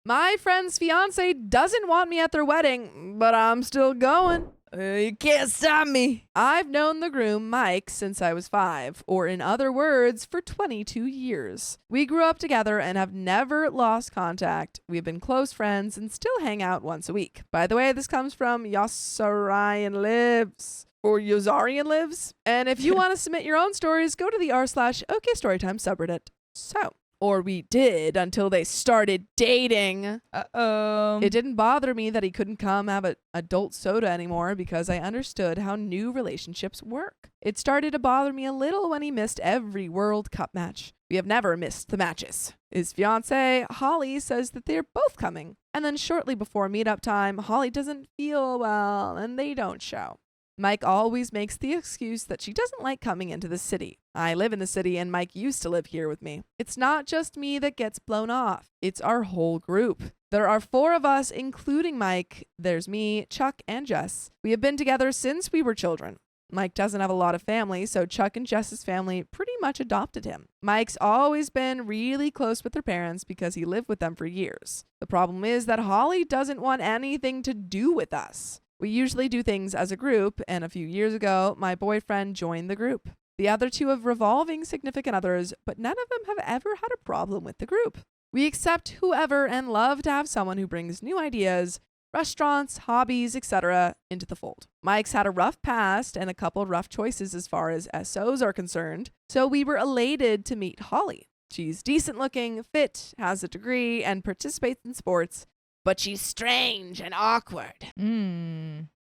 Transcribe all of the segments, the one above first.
My friend's fiance doesn't want me at their wedding, but I'm still going. You can't stop me. I've known the groom, Mike, since I was 5, or in other words, for 22 years. We grew up together and have never lost contact. We've been close friends and still hang out once a week. By the way, this comes from Yosarian Lives. Or Yosarian Lives. And if you want to submit your own stories, go to the r/OK Storytime subreddit. So, or we did until they started dating. Uh-oh. It didn't bother me that he couldn't come have an adult soda anymore because I understood how new relationships work. It started to bother me a little when he missed every World Cup match. We have never missed the matches. His fiancée, Holly, says that they're both coming. And then shortly before meetup time, Holly doesn't feel well and they don't show. Mike always makes the excuse that she doesn't like coming into the city. I live in the city and Mike used to live here with me. It's not just me that gets blown off. It's our whole group. There are 4 of us, including Mike. There's me, Chuck, and Jess. We have been together since we were children. Mike doesn't have a lot of family, so Chuck and Jess's family pretty much adopted him. Mike's always been really close with their parents because he lived with them for years. The problem is that Holly doesn't want anything to do with us. We usually do things as a group, and a few years ago, my boyfriend joined the group. The other 2 have revolving significant others, but none of them have ever had a problem with the group. We accept whoever and love to have someone who brings new ideas, restaurants, hobbies, etc. into the fold. Mike's had a rough past and a couple rough choices as far as SOs are concerned, so we were elated to meet Holly. She's decent looking, fit, has a degree, and participates in sports, but she's strange and awkward.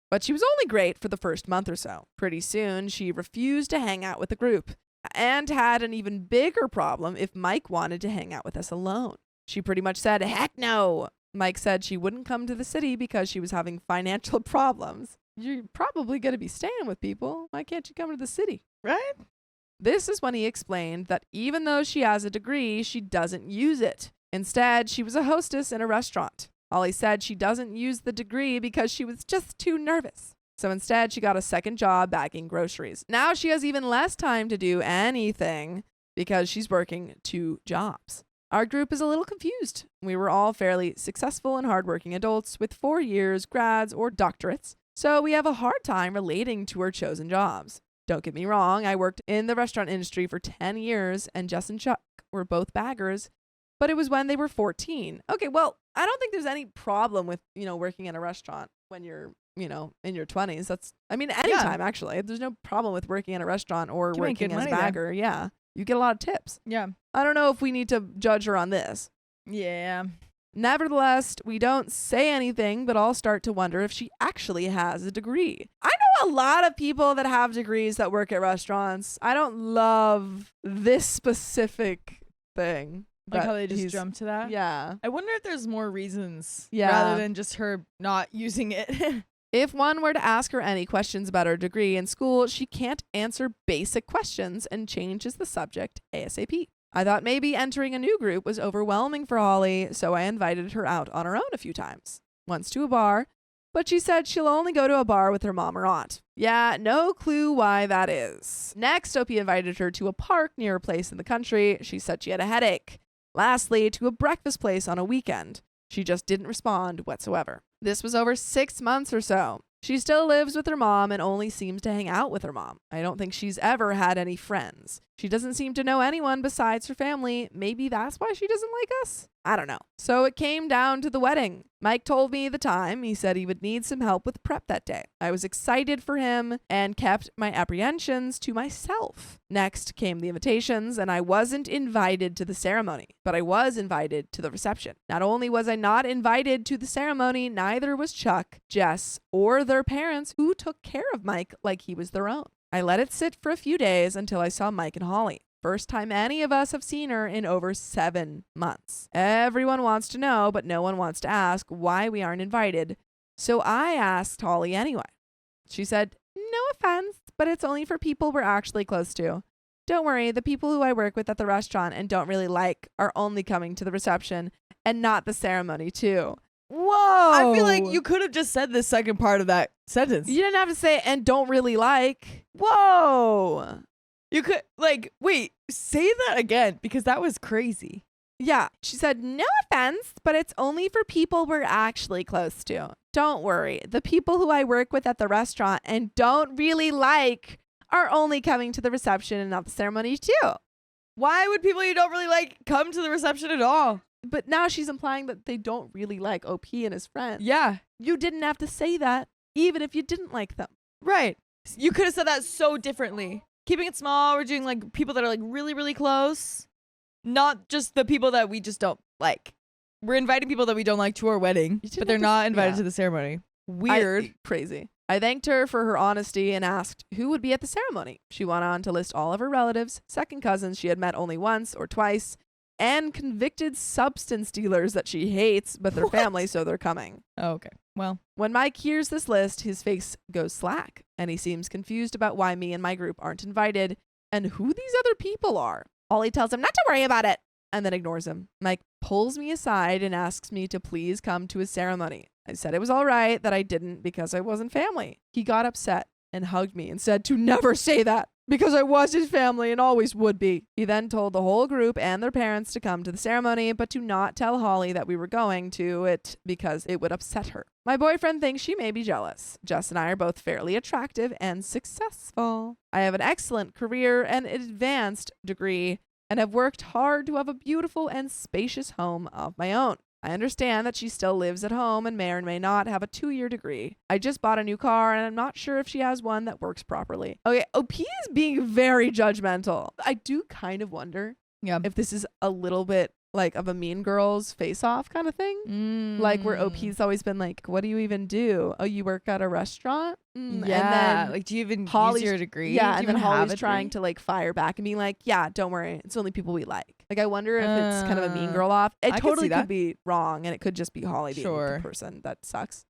But she was only great for the first month or so. Pretty soon, she refused to hang out with the group and had an even bigger problem if Mike wanted to hang out with us alone. She pretty much said, heck no. Mike said she wouldn't come to the city because she was having financial problems. You're probably going to be staying with people. Why can't you come to the city? Right? This is when he explained that even though she has a degree, she doesn't use it. Instead, she was a hostess in a restaurant. Holly said she doesn't use the degree because she was just too nervous. So instead, she got a second job bagging groceries. Now she has even less time to do anything because she's working 2 jobs. Our group is a little confused. We were all fairly successful and hardworking adults with 4 years, grads, or doctorates. So we have a hard time relating to our chosen jobs. Don't get me wrong, I worked in the restaurant industry for 10 years and Jess and Chuck were both baggers, but it was when they were 14. Okay, well, I don't think there's any problem with, working in a restaurant when you're, in your 20s. That's, anytime actually. There's no problem with working in a restaurant or working as a bagger. There. Yeah. You get a lot of tips. Yeah. I don't know if we need to judge her on this. Yeah. Nevertheless, we don't say anything, but all start to wonder if she actually has a degree. I know a lot of people that have degrees that work at restaurants. I don't love this specific thing. Like how they just jump to that? Yeah. I wonder if there's more reasons rather than just her not using it. If one were to ask her any questions about her degree in school, she can't answer basic questions and changes the subject ASAP. I thought maybe entering a new group was overwhelming for Holly, so I invited her out on her own a few times. Once to a bar, but she said she'll only go to a bar with her mom or aunt. Yeah, no clue why that is. Next, Opie invited her to a park near a place in the country. She said she had a headache. Lastly, to a breakfast place on a weekend. She just didn't respond whatsoever. This was over 6 months or so. She still lives with her mom and only seems to hang out with her mom. I don't think she's ever had any friends. She doesn't seem to know anyone besides her family. Maybe that's why she doesn't like us? I don't know. So it came down to the wedding. Mike told me the time. He said he would need some help with prep that day. I was excited for him and kept my apprehensions to myself. Next came the invitations, and I wasn't invited to the ceremony, but I was invited to the reception. Not only was I not invited to the ceremony, neither was Chuck, Jess, or their parents, who took care of Mike like he was their own. I let it sit for a few days until I saw Mike and Holly. First time any of us have seen her in over 7 months. Everyone wants to know, but no one wants to ask why we aren't invited. So I asked Holly anyway. She said, "No offense, but it's only for people we're actually close to. Don't worry, the people who I work with at the restaurant and don't really like are only coming to the reception and not the ceremony too." Whoa! I feel like you could have just said the second part of that sentence. You didn't have to say "and don't really like." Whoa! You could, wait, say that again, because that was crazy. Yeah. She said, no offense, but it's only for people we're actually close to. Don't worry. The people who I work with at the restaurant and don't really like are only coming to the reception and not the ceremony too. Why would people you don't really like come to the reception at all? But now she's implying that they don't really like OP and his friends. Yeah. You didn't have to say that, even if you didn't like them. Right. You could have said that so differently. Keeping it small, we're doing like people that are like really, really close. Not just the people that we just don't like. We're inviting people that we don't like to our wedding, but they're not invited to the ceremony. Weird. Crazy. I thanked her for her honesty and asked who would be at the ceremony. She went on to list all of her relatives, second cousins she had met only once or twice, and convicted substance dealers that she hates, but they're family, so they're coming. Oh, okay. Well, when Mike hears this list, his face goes slack, and he seems confused about why me and my group aren't invited and who these other people are. Ollie tells him not to worry about it, and then ignores him. Mike pulls me aside and asks me to please come to his ceremony. I said it was all right that I didn't because I wasn't family. He got upset and hugged me and said to never say that because I was his family and always would be. He then told the whole group and their parents to come to the ceremony, but to not tell Holly that we were going to it because it would upset her. My boyfriend thinks she may be jealous. Jess and I are both fairly attractive and successful. I have an excellent career and advanced degree and have worked hard to have a beautiful and spacious home of my own. I understand that she still lives at home and may or may not have a 2-year degree. I just bought a new car and I'm not sure if she has one that works properly. Okay, OP is being very judgmental. I do kind of wonder if this is a little bit like of a Mean Girls face-off kind of thing. Like where OP's always been like, what do you even do? Oh, you work at a restaurant? Yeah. And then like, do you even Holly's, use your degree? Yeah, do and you then even Holly's have a trying degree? to like fire back and being like, yeah, don't worry. It's only people we like. Like, I wonder if it's kind of a Mean Girl off. It I could totally see that. could be wrong, and it could just be Holly being Sure. the person that sucks.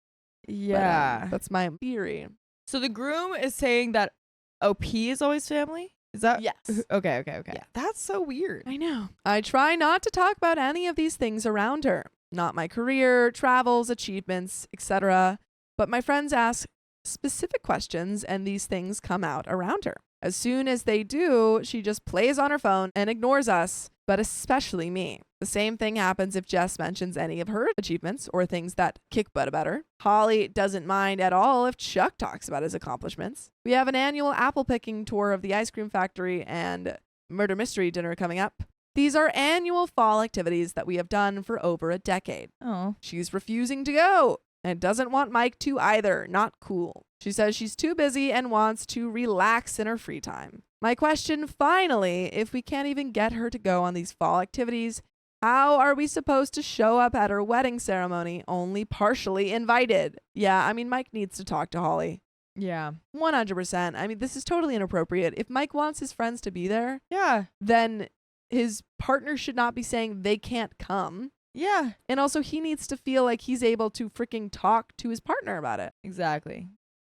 Yeah. But, that's my theory. So the groom is saying that OP is always family? Is that? Yes. Okay. Yeah. That's so weird. I know. I try not to talk about any of these things around her. Not my career, travels, achievements, etc. But my friends ask specific questions and these things come out around her. As soon as they do, she just plays on her phone and ignores us, but especially me. The same thing happens if Jess mentions any of her achievements or things that kick butt about her. Holly doesn't mind at all if Chuck talks about his accomplishments. We have an annual apple picking tour of the ice cream factory and murder mystery dinner coming up. These are annual fall activities that we have done for over a decade. Oh. She's refusing to go and doesn't want Mike to either. Not cool. She says she's too busy and wants to relax in her free time. My question, finally, if we can't even get her to go on these fall activities, how are we supposed to show up at her wedding ceremony only partially invited? Yeah, I mean, Mike needs to talk to Holly. Yeah. 100%. I mean, this is totally inappropriate. If Mike wants his friends to be there, Yeah. then his partner should not be saying they can't come. Yeah. And also, he needs to feel like he's able to freaking talk to his partner about it. Exactly.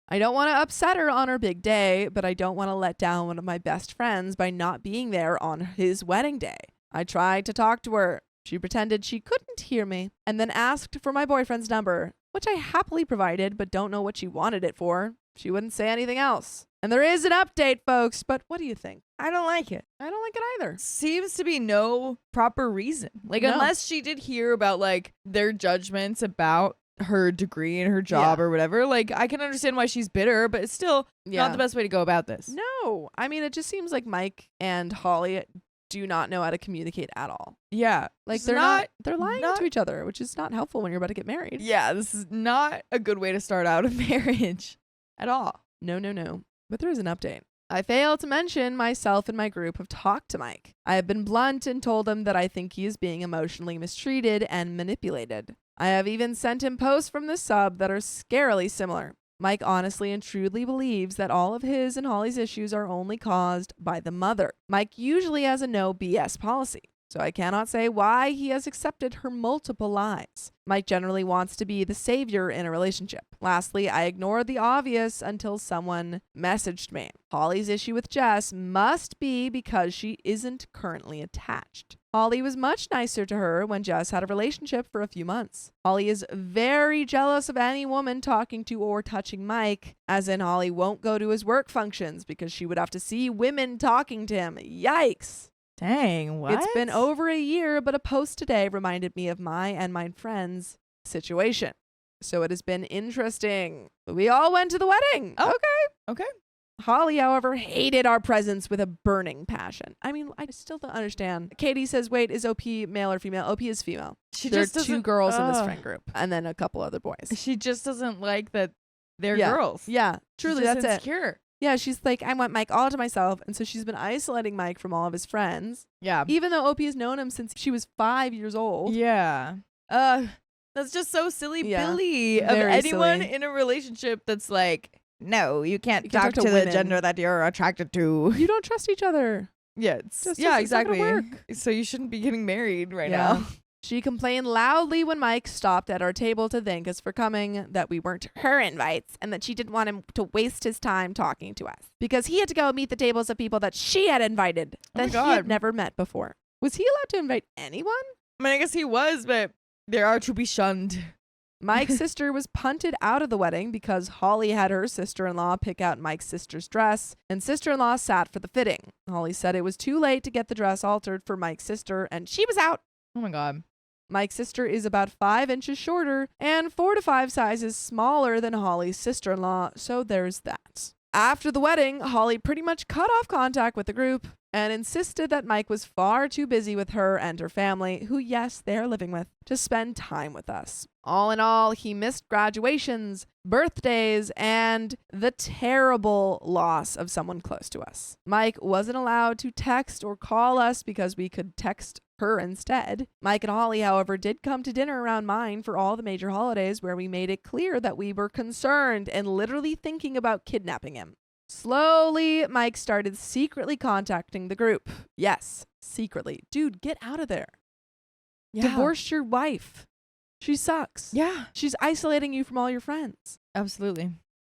I don't want to upset her on her big day, but I don't want to let down one of my best friends by not being there on his wedding day. I tried to talk to her. She pretended she couldn't hear me and then asked for my boyfriend's number, which I happily provided, but don't know what she wanted it for. She wouldn't say anything else. And there is an update, folks, but what do you think? I don't like it. I don't like it either. Seems to be no proper reason. Like, No. unless she did hear about, like, their judgments about her degree and her job or whatever, like, I can understand why she's bitter, but it's still not the best way to go about this. No. I mean, it just seems like Mike and Holly do not know how to communicate at all. Yeah. Like, It's they're lying not- to each other, which is not helpful when you're about to get married. Yeah, this is not a good way to start out a marriage at all. No. But there is an update. I failed to mention myself and my group have talked to Mike. I have been blunt and told him that I think he is being emotionally mistreated and manipulated. I have even sent him posts from the sub that are scarily similar. Mike honestly and truly believes that all of his and Holly's issues are only caused by the mother. Mike usually has a no BS policy, so I cannot say why he has accepted her multiple lies. Mike generally wants to be the savior in a relationship. Lastly, I ignored the obvious until someone messaged me. Holly's issue with Jess must be because she isn't currently attached. Holly was much nicer to her when Jess had a relationship for a few months. Holly is very jealous of any woman talking to or touching Mike, as in Holly won't go to his work functions because she would have to see women talking to him. Yikes! Dang, what? It's been over a year, but a post today reminded me of my and my friend's situation. So it has been interesting. We all went to the wedding. Oh. Okay. Okay. Holly, however, hated our presence with a burning passion. I mean, I still don't understand. Katie says, wait, is OP male or female? OP is female. There are two girls in this friend group and then a couple other boys. She just doesn't like that they're Yeah. girls. Yeah, truly, She's just that's insecure. it. Yeah, she's like, I want Mike all to myself. And so she's been isolating Mike from all of his friends, Yeah. even though OP has known him since she was 5 years old. Yeah. That's just so silly, Yeah. Billy. Of Very anyone silly. in a relationship that's like, no, you can't You can talk talk to to the women. gender that you're attracted to. You don't trust each other. Yeah, it's Just yeah, it's not gonna exactly. work. So you shouldn't be getting married right Yeah. now. She complained loudly when Mike stopped at our table to thank us for coming, that we weren't her invites, and that she didn't want him to waste his time talking to us because he had to go meet the tables of people that she had invited Oh my that he had God. never met before. Was he allowed to invite anyone? I mean, I guess he was, but there are to be shunned. Mike's sister was punted out of the wedding because Holly had her sister-in-law pick out Mike's sister's dress, and sister-in-law sat for the fitting. Holly said it was too late to get the dress altered for Mike's sister, and she was out. Oh my God. Mike's sister is about 5 inches shorter and 4 to 5 sizes smaller than Holly's sister-in-law, so there's that. After the wedding, Holly pretty much cut off contact with the group and insisted that Mike was far too busy with her and her family, who, yes, they're living with, to spend time with us. All in all, he missed graduations, birthdays, and the terrible loss of someone close to us. Mike wasn't allowed to text or call us because we could text her instead. Mike and Holly, however, did come to dinner around mine for all the major holidays, where we made it clear that we were concerned and literally thinking about kidnapping him. Slowly, Mike started secretly contacting the group. Yes, secretly. Dude, get out of there. Yeah. Divorce your wife. She sucks. Yeah. She's isolating you from all your friends. Absolutely.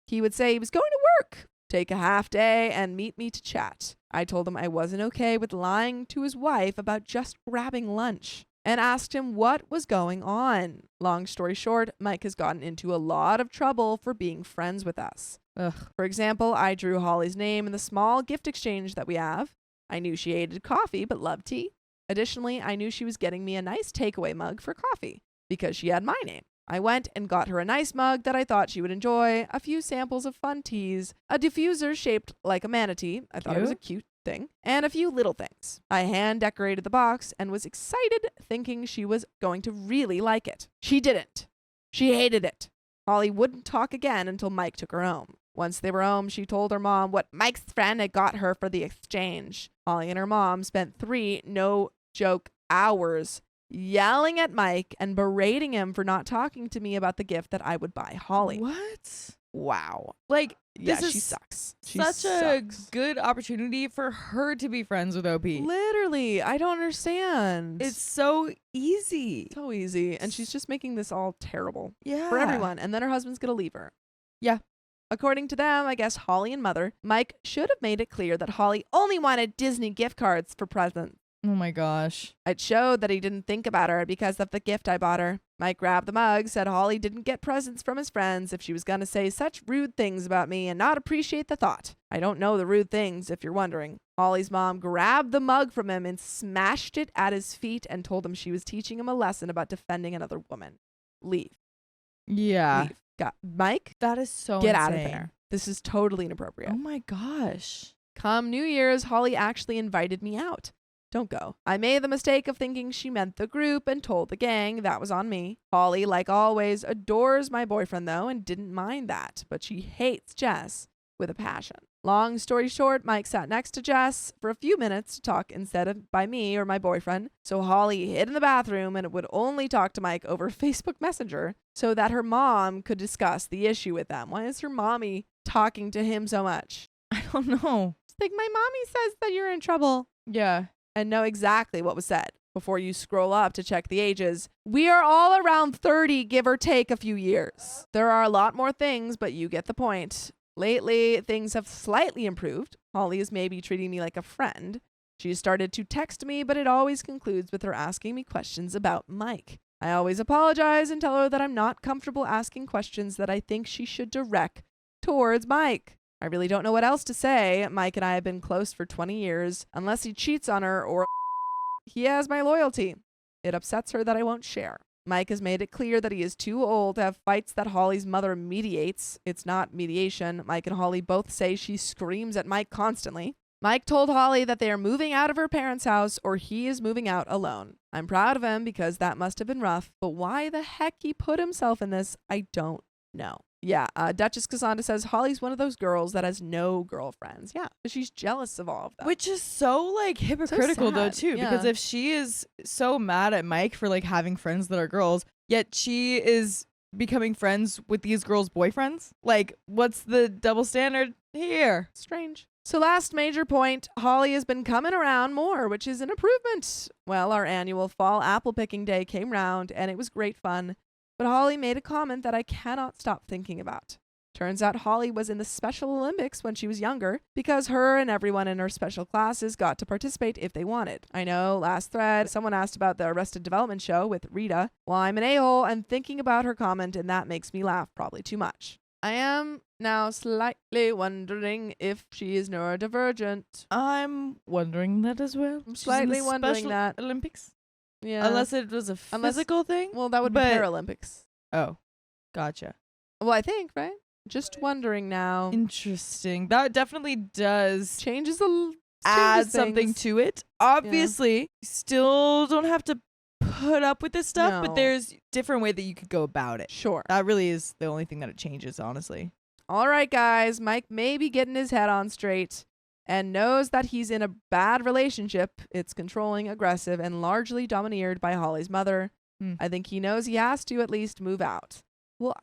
He would say he was going to work, take a half day, and meet me to chat. I told him I wasn't okay with lying to his wife about just grabbing lunch and asked him what was going on. Long story short, Mike has gotten into a lot of trouble for being friends with us. Ugh. For example, I drew Holly's name in the small gift exchange that we have. I knew she hated coffee but loved tea. Additionally, I knew she was getting me a nice takeaway mug for coffee because she had my name. I went and got her a nice mug that I thought she would enjoy, a few samples of fun teas, a diffuser shaped like a manatee. I thought it was a cute thing, and a few little things. I hand decorated the box and was excited, thinking she was going to really like it. She didn't. She hated it. Holly wouldn't talk again until Mike took her home. Once they were home, she told her mom what Mike's friend had got her for the exchange. Holly and her mom spent 3 no-joke hours yelling at Mike and berating him for not talking to me about the gift that I would buy Holly. What? Wow. Like, Yeah, this is she sucks. She such a sucks. good opportunity for her to be friends with OP. Literally, I don't understand. It's so easy. so easy, and she's just making this all terrible Yeah. for everyone, and then her husband's gonna leave her. Yeah. According to them, I guess Holly and Mother, Mike should have made it clear that Holly only wanted Disney gift cards for presents. Oh my gosh. It showed that he didn't think about her because of the gift I bought her. Mike grabbed the mug, said Holly didn't get presents from his friends if she was going to say such rude things about me and not appreciate the thought. I don't know the rude things, if you're wondering. Holly's mom grabbed the mug from him and smashed it at his feet and told him she was teaching him a lesson about defending another woman. Leave. Yeah. Leave. Mike, That is so get out of insane. there. This is totally inappropriate. Oh my gosh. Come New Year's, Holly actually invited me out. Don't go. I made the mistake of thinking she meant the group and told the gang. That was on me. Holly, like always, adores my boyfriend though and didn't mind that, but she hates Jess with a passion. Long story short, Mike sat next to Jess for a few minutes to talk instead of by me or my boyfriend. So Holly hid in the bathroom and would only talk to Mike over Facebook Messenger so that her mom could discuss the issue with them. Why is her mommy talking to him so much? I don't know. It's like, my mommy says that you're in trouble. Yeah. And know exactly what was said before you scroll up to check the ages. We are all around 30, give or take a few years. There are a lot more things, but you get the point. Lately, things have slightly improved. Holly is maybe treating me like a friend. She started to text me, but it always concludes with her asking me questions about Mike. I always apologize and tell her that I'm not comfortable asking questions that I think she should direct towards Mike. I really don't know what else to say. Mike and I have been close for 20 years. Unless he cheats on her or he has my loyalty. It upsets her that I won't share. Mike has made it clear that he is too old to have fights that Holly's mother mediates. It's not mediation. Mike and Holly both say she screams at Mike constantly. Mike told Holly that they are moving out of her parents' house or he is moving out alone. I'm proud of him because that must have been rough, but why the heck he put himself in this, I don't know. Yeah, Duchess Cassandra says Holly's one of those girls that has no girlfriends. Yeah, she's jealous of all of them. Which is so like hypocritical though too, Yeah. because if she is so mad at Mike for like having friends that are girls, yet she is becoming friends with these girls' boyfriends, like what's the double standard here? Strange. So last major point, Holly has been coming around more, which is an improvement. Well, our annual fall apple picking day came round and it was great fun. But Holly made a comment that I cannot stop thinking about. Turns out Holly was in the Special Olympics when she was younger because her and everyone in her special classes got to participate if they wanted. I know, last thread, someone asked about the Arrested Development show with Rita. Well, I'm an a-hole and thinking about her comment and that makes me laugh probably too much. I am now slightly wondering if she is neurodivergent. I'm wondering that as well. I'm She's in slightly the wondering Special that. Olympics? Yeah. Unless it was a physical thing? Well, that would be but- Paralympics. Oh, gotcha. Well, I think, right? Just wondering now. Interesting. That definitely does Changes the add changes something things. to it. Obviously, you still don't have to put up with this stuff, No. but there's different way that you could go about it. Sure. That really is the only thing that it changes, honestly. All right, guys. Mike may be getting his head on straight and knows that he's in a bad relationship. It's controlling, aggressive, and largely domineered by Holly's mother. I think he knows he has to at least move out. Well,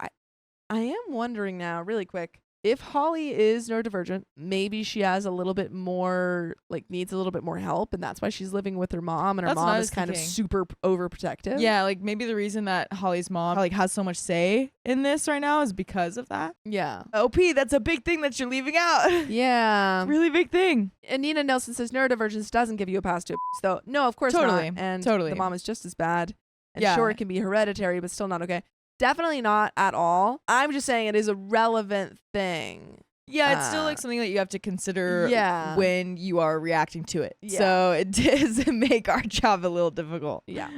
I am wondering now, really quick, if Holly is neurodivergent, maybe she has a little bit more, like needs a little bit more help, and that's why she's living with her mom, and her That's what mom I is was kind of thinking. super overprotective. Yeah, like maybe the reason that Holly's mom like has so much say in this right now is because of that. Yeah. OP, that's a big thing that you're leaving out. Yeah. Really big thing. And Nina Nelson says neurodivergence doesn't give you a pass to abuse, though. No, of course Totally. not. And Totally. the mom is just as bad. And Yeah. sure, it can be hereditary, but still not okay. Definitely not at all. I'm just saying it is a relevant thing. Yeah, it's still like something that you have to consider Yeah. when you are reacting to it. Yeah. So it does make our job a little difficult. Yeah.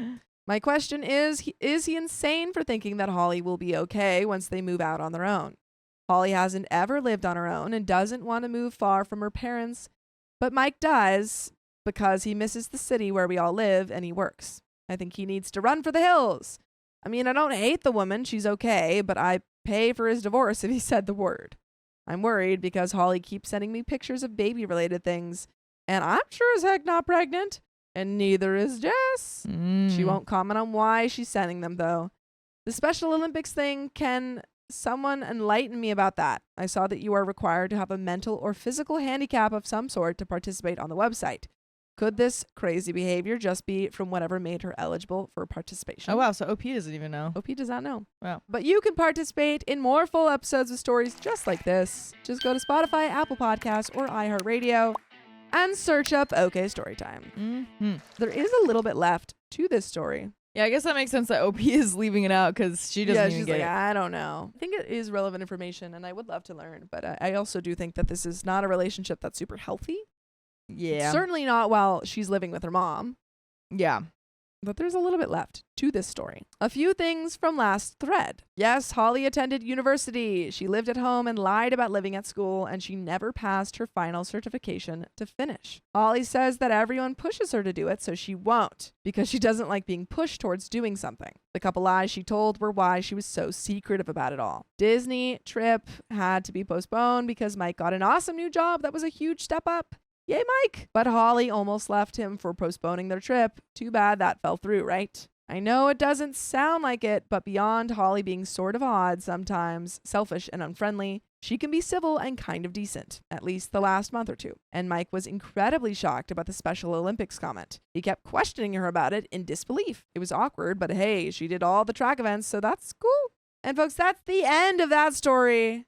My question is he insane for thinking that Holly will be okay once they move out on their own? Holly hasn't ever lived on her own and doesn't want to move far from her parents, but Mike does because he misses the city where we all live and he works. I think he needs to run for the hills. I mean, I don't hate the woman. She's okay, but I pay for his divorce if he said the word. I'm worried because Holly keeps sending me pictures of baby-related things, and I'm sure as heck not pregnant, and neither is Jess. She won't comment on why she's sending them, though. The Special Olympics thing, can someone enlighten me about that? I saw that you are required to have a mental or physical handicap of some sort to participate on the website. Could this crazy behavior just be from whatever made her eligible for participation? Oh, wow. So OP doesn't even know. OP does not know. Wow. But you can participate in more full episodes of stories just like this. Just go to Spotify, Apple Podcasts, or iHeartRadio and search up OK Storytime. Mm-hmm. There is a little bit left to this story. Yeah, I guess that makes sense that OP is leaving it out because she doesn't even she's get like, it. I don't know. I think it is relevant information, and I would love to learn. But I also do think that this is not a relationship that's super healthy. Yeah. Certainly not while she's living with her mom. Yeah. But there's a little bit left to this story. A few things from last thread. Yes, Holly attended university. She lived at home and lied about living at school, and she never passed her final certification to finish. Holly says that everyone pushes her to do it, so she won't, because she doesn't like being pushed towards doing something. The couple lies she told were why she was so secretive about it all. Disney trip had to be postponed because Mike got an awesome new job that was a huge step up. Yay, Mike! But Holly almost left him for postponing their trip. Too bad that fell through, right? I know it doesn't sound like it, but beyond Holly being sort of odd sometimes, selfish and unfriendly, she can be civil and kind of decent, at least the last month or two. And Mike was incredibly shocked about the Special Olympics comment. He kept questioning her about it in disbelief. It was awkward, but hey, she did all the track events, so that's cool. And folks, that's the end of that story.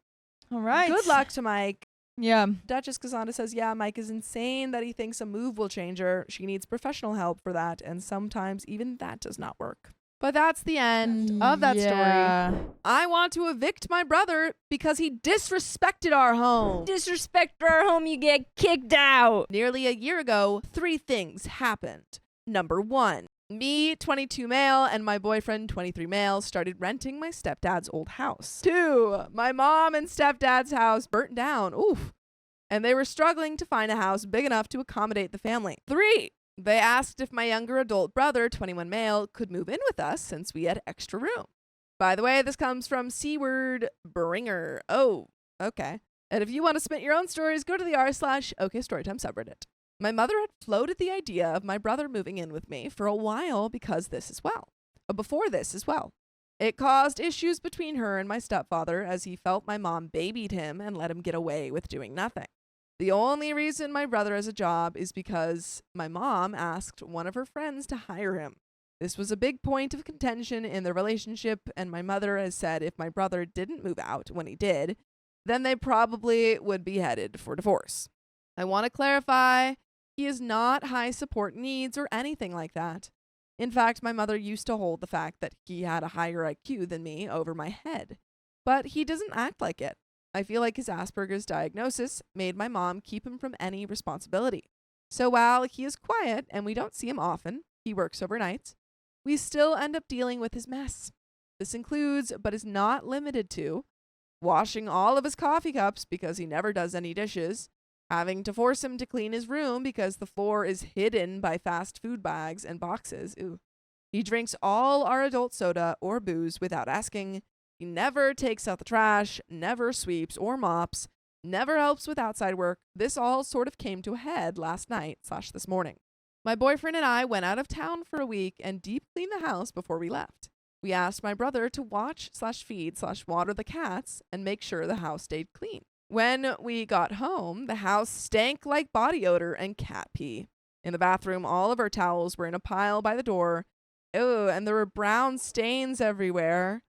All right. Good luck to Mike. Yeah. Duchess Cassandra says, yeah, Mike is insane that he thinks a move will change her. She needs professional help for that, and sometimes even that does not work. But that's the end of that story. I want to evict my brother because he disrespected our home. Disrespect our home, you get kicked out. Nearly a year ago, 3 things happened. Number 1, me, 22 male, and my boyfriend, 23 male, started renting my stepdad's old house. 2, my mom and stepdad's house burnt down. Oof. And they were struggling to find a house big enough to accommodate the family. 3, they asked if my younger adult brother, 21 male, could move in with us since we had extra room. By the way, this comes from C-word bringer. Oh, okay. And if you want to submit your own stories, go to the r/OKStorytime subreddit. My mother had floated the idea of my brother moving in with me for a while before this as well. It caused issues between her and my stepfather as he felt my mom babied him and let him get away with doing nothing. The only reason my brother has a job is because my mom asked one of her friends to hire him. This was a big point of contention in the relationship, and my mother has said if my brother didn't move out when he did, then they probably would be headed for divorce. I want to clarify, he is not high support needs or anything like that. In fact, my mother used to hold the fact that he had a higher IQ than me over my head, but he doesn't act like it. I feel like his Asperger's diagnosis made my mom keep him from any responsibility. So while he is quiet and we don't see him often, he works overnight, we still end up dealing with his mess. This includes, but is not limited to, washing all of his coffee cups because he never does any dishes, having to force him to clean his room because the floor is hidden by fast food bags and boxes. Ooh. He drinks all our adult soda or booze without asking. He never takes out the trash, never sweeps or mops, never helps with outside work. This all sort of came to a head last night/this morning. My boyfriend and I went out of town for a week and deep cleaned the house before we left. We asked my brother to watch/feed/water the cats and make sure the house stayed clean. When we got home, the house stank like body odor and cat pee. In the bathroom, all of our towels were in a pile by the door. Ew, and there were brown stains everywhere.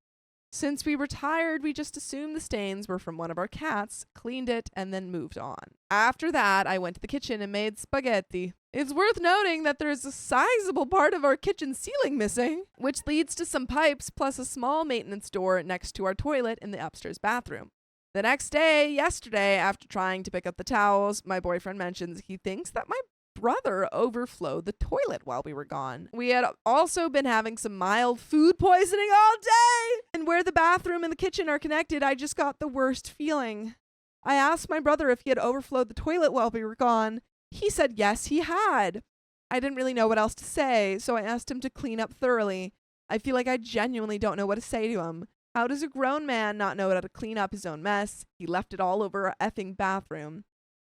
Since we were tired, we just assumed the stains were from one of our cats, cleaned it, and then moved on. After that, I went to the kitchen and made spaghetti. It's worth noting that there is a sizable part of our kitchen ceiling missing, which leads to some pipes plus a small maintenance door next to our toilet in the upstairs bathroom. The next day, yesterday, after trying to pick up the towels, my boyfriend mentions he thinks that my brother overflowed the toilet while we were gone. We had also been having some mild food poisoning all day, and where the bathroom and the kitchen are connected, I just got the worst feeling. I asked my brother if he had overflowed the toilet while we were gone. He said yes, he had. I didn't really know what else to say, so I asked him to clean up thoroughly. I feel like I genuinely don't know what to say to him. How does a grown man not know how to clean up his own mess? He left it all over our effing bathroom.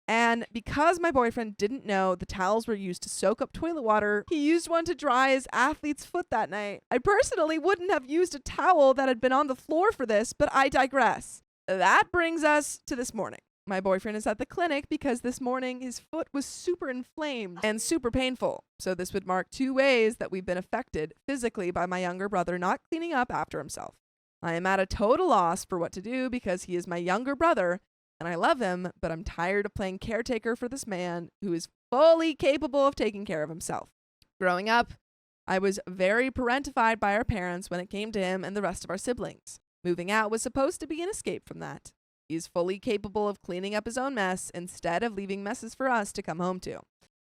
And because my boyfriend didn't know the towels were used to soak up toilet water, he used one to dry his athlete's foot that night. I personally wouldn't have used a towel that had been on the floor for this, but I digress. That brings us to this morning. My boyfriend is at the clinic because this morning his foot was super inflamed and super painful. So this would mark 2 ways that we've been affected physically by my younger brother not cleaning up after himself. I am at a total loss for what to do because he is my younger brother and I love him, but I'm tired of playing caretaker for this man who is fully capable of taking care of himself. Growing up, I was very parentified by our parents when it came to him and the rest of our siblings. Moving out was supposed to be an escape from that. He is fully capable of cleaning up his own mess instead of leaving messes for us to come home to.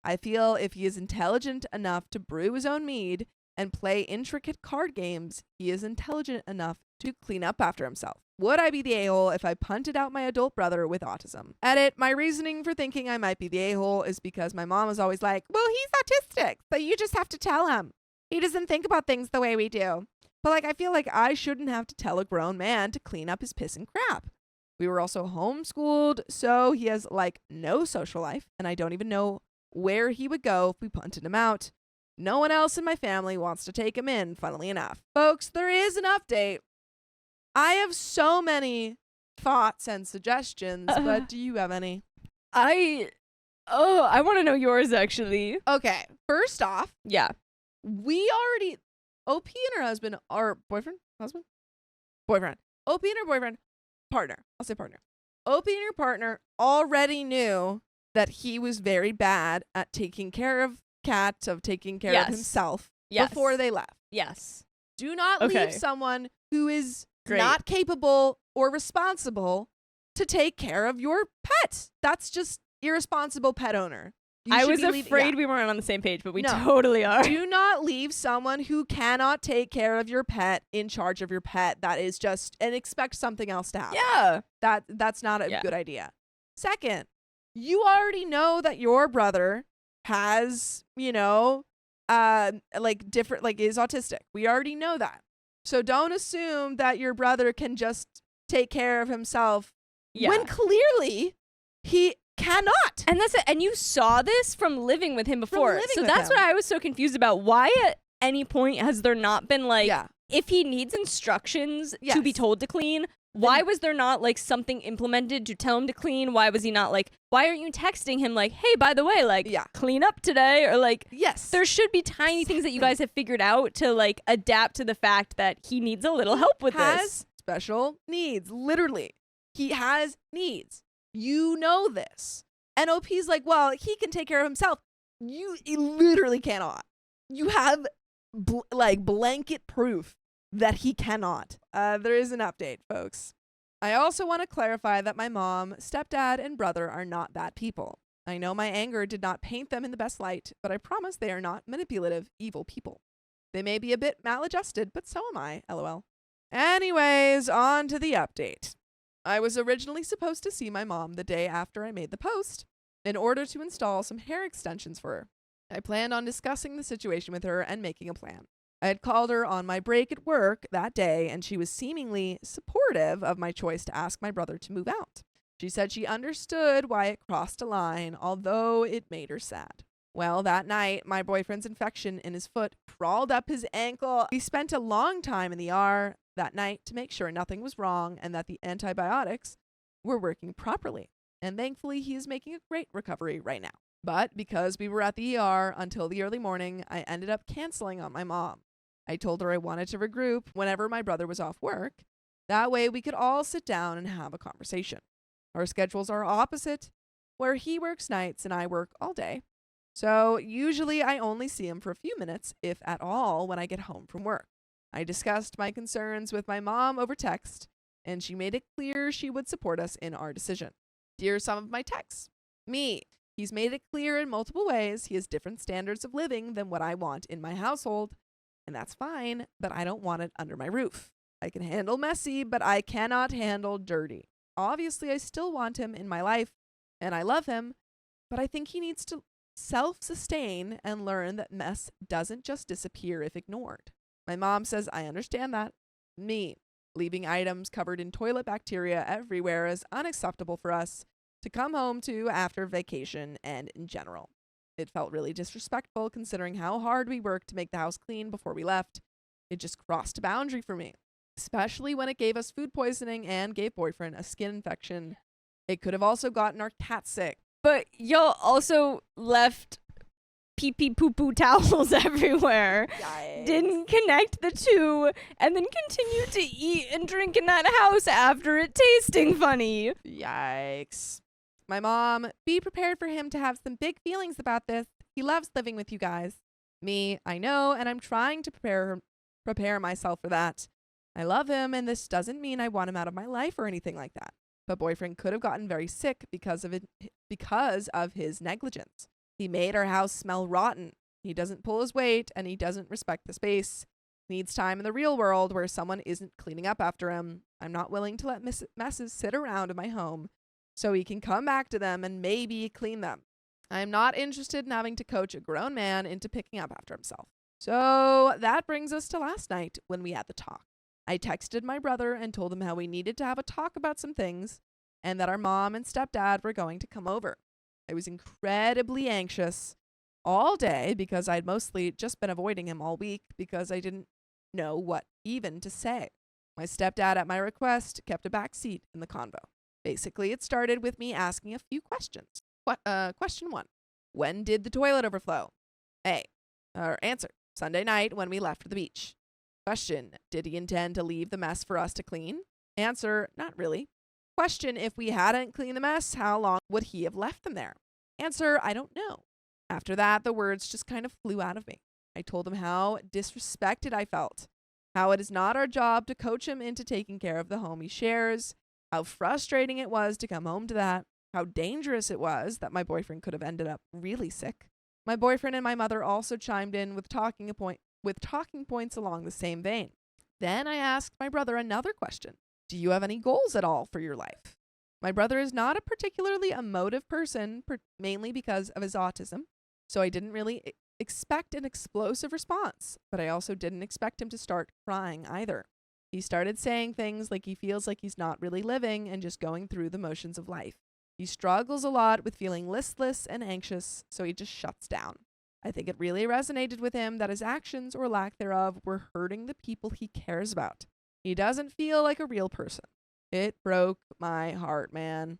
I feel if he is intelligent enough to brew his own mead and play intricate card games, he is intelligent enough to clean up after himself. Would I be the a-hole if I punted out my adult brother with autism? Edit, my reasoning for thinking I might be the a-hole is because my mom was always like, well, he's autistic, so you just have to tell him. He doesn't think about things the way we do. But I feel like I shouldn't have to tell a grown man to clean up his piss and crap. We were also homeschooled, so he has no social life, and I don't even know where he would go if we punted him out. No one else in my family wants to take him in, funnily enough. Folks, there is an update. I have so many thoughts and suggestions, but do you have any? I want to know yours, actually. Okay, first off, Yeah. OP and her husband, or boyfriend, boyfriend, OP and her boyfriend, partner, I'll say partner. OP and her partner already knew that he was very bad at taking care of taking care of himself Yes. before they left. Yes. Do not Okay. leave someone who is Great. not capable or responsible to take care of your pet. That's just irresponsible pet owner. You I should was be leaving- afraid yeah. we weren't on the same page, but we No. totally are. Do not leave someone who cannot take care of your pet in charge of your pet. That is just, and expect something else to happen. Yeah. That's not a Yeah. good idea. Second, you already know that your brother has, like different, like is autistic. We already know that. So don't assume that your brother can just take care of himself Yeah. when clearly he cannot. And that's it. And you saw this from living with him before. living So with that's him. what I was so confused about. Why at any point has there not been like, Yeah. if he needs instructions to be Yes. told to clean, why was there not like something implemented to tell him to clean? Why was he not like, why aren't you texting him like, hey, by the way, like, Yeah. clean up today? Or like, Yes. there should be tiny things that you guys have figured out to like adapt to the fact that he needs a little help with has this. special needs. Literally. He has needs. You know this. And OP's like, well, he can take care of himself. He literally cannot. You have blanket proof that he cannot. There is an update, folks. I also want to clarify that my mom, stepdad, and brother are not bad people. I know my anger did not paint them in the best light, but I promise they are not manipulative, evil people. They may be a bit maladjusted, but so am I, lol. Anyways, on to the update. I was originally supposed to see my mom the day after I made the post in order to install some hair extensions for her. I planned on discussing the situation with her and making a plan. I had called her on my break at work that day, and she was seemingly supportive of my choice to ask my brother to move out. She said she understood why it crossed a line, although it made her sad. Well, that night, my boyfriend's infection in his foot crawled up his ankle. We spent a long time in the ER that night to make sure nothing was wrong and that the antibiotics were working properly. And thankfully, he is making a great recovery right now. But because we were at the ER until the early morning, I ended up canceling on my mom. I told her I wanted to regroup whenever my brother was off work. That way we could all sit down and have a conversation. Our schedules are opposite, where he works nights and I work all day. So usually I only see him for a few minutes, if at all, when I get home from work. I discussed my concerns with my mom over text, and she made it clear she would support us in our decision. Here are some of my texts. Me. He's made it clear in multiple ways he has different standards of living than what I want in my household, and that's fine, but I don't want it under my roof. I can handle messy, but I cannot handle dirty. Obviously, I still want him in my life, and I love him, but I think he needs to self-sustain and learn that mess doesn't just disappear if ignored. My mom says I understand that. Me. Leaving items covered in toilet bacteria everywhere is unacceptable for us to come home to after vacation and in general. It felt really disrespectful considering how hard we worked to make the house clean before we left. It just crossed a boundary for me, especially when it gave us food poisoning and gave boyfriend a skin infection. It could have also gotten our cat sick. But y'all also left pee-pee poo-poo towels everywhere. Yikes. Didn't connect the two, and then continued to eat and drink in that house after it tasting funny. Yikes. My mom, be prepared for him to have some big feelings about this. He loves living with you guys. Me, I know, and I'm trying to prepare myself for that. I love him, and this doesn't mean I want him out of my life or anything like that. But boyfriend could have gotten very sick because of his negligence. He made our house smell rotten. He doesn't pull his weight, and he doesn't respect the space. Needs time in the real world where someone isn't cleaning up after him. I'm not willing to let messes sit around in my home so he can come back to them and maybe clean them. I am not interested in having to coach a grown man into picking up after himself. So that brings us to last night when we had the talk. I texted my brother and told him how we needed to have a talk about some things and that our mom and stepdad were going to come over. I was incredibly anxious all day because I'd mostly just been avoiding him all week because I didn't know what even to say. My stepdad, at my request, kept a back seat in the convo. Basically, it started with me asking a few questions. Question 1. When did the toilet overflow? Answer. Sunday night when we left for the beach. Question. Did he intend to leave the mess for us to clean? Answer. Not really. Question. If we hadn't cleaned the mess, how long would he have left them there? Answer. I don't know. After that, the words just kind of flew out of me. I told him how disrespected I felt. how it is not our job to coach him into taking care of the home he shares, how frustrating it was to come home to that, how dangerous it was that my boyfriend could have ended up really sick. My boyfriend and my mother also chimed in with talking points along the same vein. Then I asked my brother another question. Do you have any goals at all for your life? My brother is not a particularly emotive person, mainly because of his autism, so I didn't really expect an explosive response, but I also didn't expect him to start crying either. He started saying things like he feels like he's not really living and just going through the motions of life. He struggles a lot with feeling listless and anxious, so he just shuts down. I think it really resonated with him that his actions or lack thereof were hurting the people he cares about. He doesn't feel like a real person. It broke my heart, man.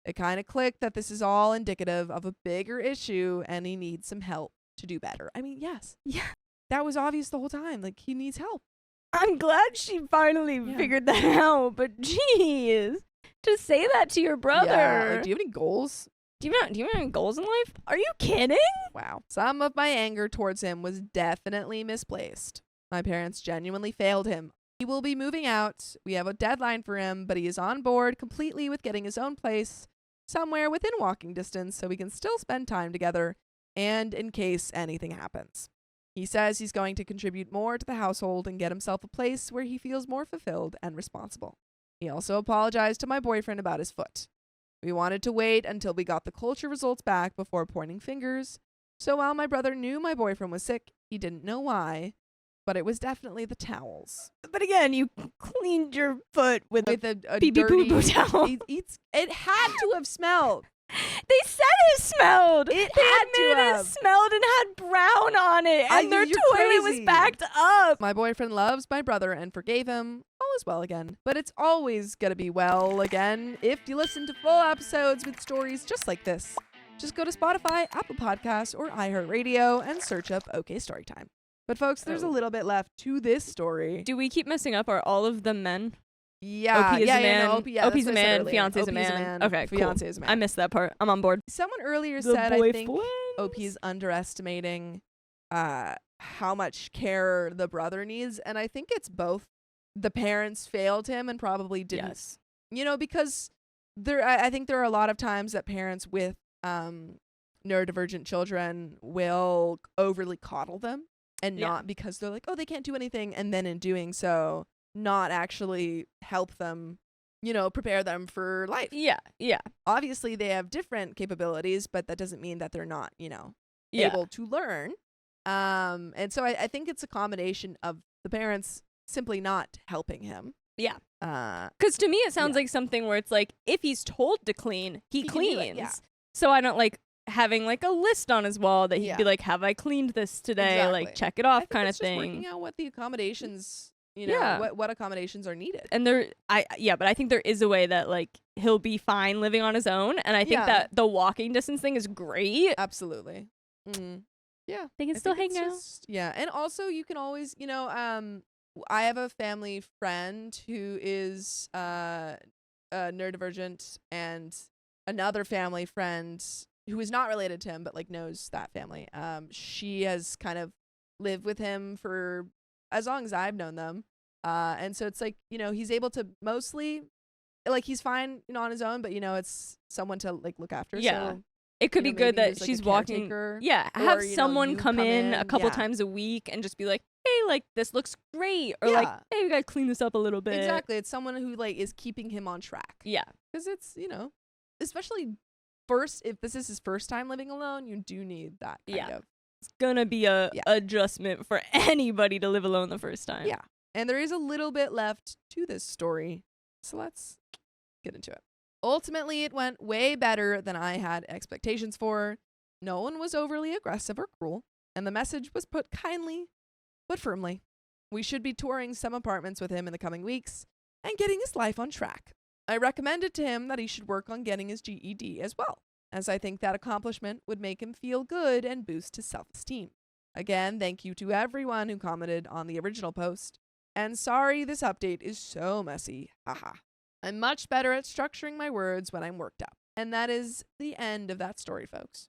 It kind of clicked that this is all indicative of a bigger issue and he needs some help to do better. I mean, yes. Yeah. That was obvious the whole time. Like, he needs help. I'm glad she finally figured that out, but geez, to say that to your brother. Yeah. Like, do you have any goals? Do you have any goals in life? Are you kidding? Wow. Some of my anger towards him was definitely misplaced. My parents genuinely failed him. He will be moving out. We have a deadline for him, but he is on board completely with getting his own place somewhere within walking distance so we can still spend time together and in case anything happens. He says he's going to contribute more to the household and get himself a place where he feels more fulfilled and responsible. He also apologized to my boyfriend about his foot. We wanted to wait until we got the culture results back before pointing fingers. So while my brother knew my boyfriend was sick, he didn't know why, but it was definitely the towels. But again, you cleaned your foot with a pee poo poo towel. It had to have smelled. They said it smelled. It they had to admitted have. it smelled and had brown on it, and their you're toilet was crazy. backed up. My boyfriend loves my brother and forgave him. All is well again. But it's always gonna be well again if you listen to full episodes with stories just like this. Just go to Spotify, Apple Podcasts, or iHeartRadio and search up OK Storytime. But folks, there's a little bit left to this story. Do we keep messing up? Are all of them men? Yeah, OP is a man. no, OP, yeah, OP's that's a what I said man. earlier. Fiancé's a OP is man. Okay, cool. Fiancé is a man. I missed that part. I'm on board. Someone earlier The said, I think, boyfriends. OP is underestimating how much care the brother needs. And I think it's both. The parents failed him and probably didn't. Yes. You know, because I think there are a lot of times that parents with neurodivergent children will overly coddle them and not because they're like, oh, they can't do anything. And then in doing so, not actually help them, you know, prepare them for life. Yeah. Yeah. Obviously, they have different capabilities, but that doesn't mean that they're not, you know, able to learn. And so I think it's a combination of the parents simply not helping him. Yeah. Because to me, it sounds like something where it's like, if he's told to clean, he cleans. So I don't like having like a list on his wall that he'd be like, have I cleaned this today? Exactly. Like, check it off, I think kind of it's just thing. working out what the accommodations, you know, what accommodations are needed. And but I think there is a way that like he'll be fine living on his own. And I think that the walking distance thing is great. Absolutely. Mm. Yeah. They can still hang out. Yeah. And also you can always, you know, I have a family friend who is neurodivergent, and another family friend who is not related to him but like knows that family. She has kind of lived with him for as long as I've known them. And so it's like, you know, he's able to mostly like he's fine, you know, on his own, but you know, it's someone to like look after. Yeah. So it could be good that like she's walking. Yeah. Have someone come in a couple times a week and just be like, hey, like this looks great, or like, hey, we gotta clean this up a little bit. Exactly. It's someone who like is keeping him on track. Yeah. Because it's, you know, especially if this is his first time living alone, you do need that kind of. It's gonna be a adjustment for anybody to live alone the first time. Yeah. And there is a little bit left to this story. So let's get into it. Ultimately, it went way better than I had expectations for. No one was overly aggressive or cruel, and the message was put kindly but firmly. We should be touring some apartments with him in the coming weeks and getting his life on track. I recommended to him that he should work on getting his GED as well, as I think that accomplishment would make him feel good and boost his self-esteem. Again, thank you to everyone who commented on the original post. And sorry this update is so messy. Haha. I'm much better at structuring my words when I'm worked up. And that is the end of that story, folks.